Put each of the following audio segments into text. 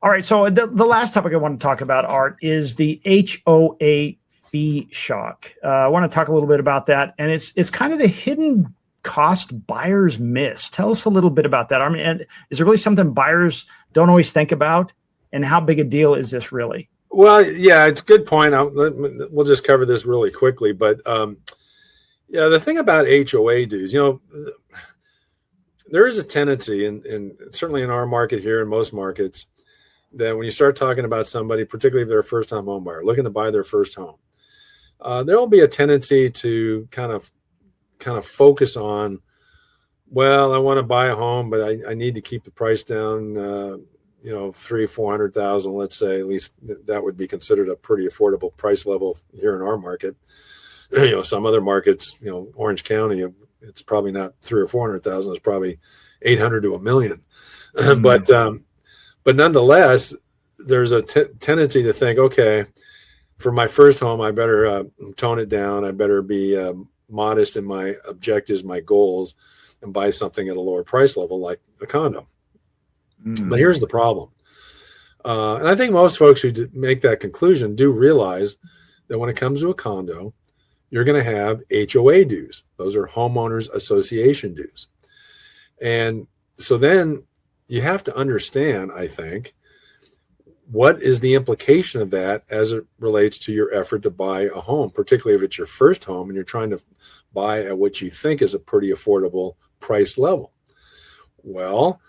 All right. So the last topic I want to talk about, Art, is the HOA fee shock. I want to talk a little bit about that. And it's kind of the hidden cost buyers miss. Tell us a little bit about that. I mean, and is it really something buyers don't always think about? And how big a deal is this really? Well, yeah, it's a good point. We'll just cover this really quickly. But yeah, the thing about HOA dues, there is a tendency, and certainly in our market here, in most markets, that when you start talking about somebody, particularly if they're a first-time home buyer looking to buy their first home, there will be a tendency to kind of focus on, well, I want to buy a home, but I need to keep the price down. $300,000-$400,000, let's say. At least that would be considered a pretty affordable price level here in our market. Some other markets, Orange County, it's probably not 300,000 or 400,000. It's probably 800 to $1 million. Mm-hmm. But nonetheless, there's a tendency to think, okay, for my first home, I better tone it down. I better be modest in my objectives, my goals, and buy something at a lower price level like a condo. But here's the problem. And I think most folks who make that conclusion do realize that when it comes to a condo, you're going to have HOA dues. Those are homeowners association dues. And so then you have to understand, I think, what is the implication of that as it relates to your effort to buy a home, particularly if it's your first home and you're trying to buy at what you think is a pretty affordable price level. Well,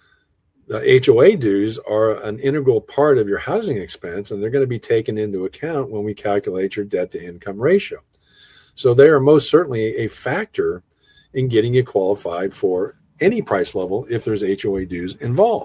the HOA dues are an integral part of your housing expense, and they're going to be taken into account when we calculate your debt to income ratio. So they are most certainly a factor in getting you qualified for any price level if there's HOA dues involved.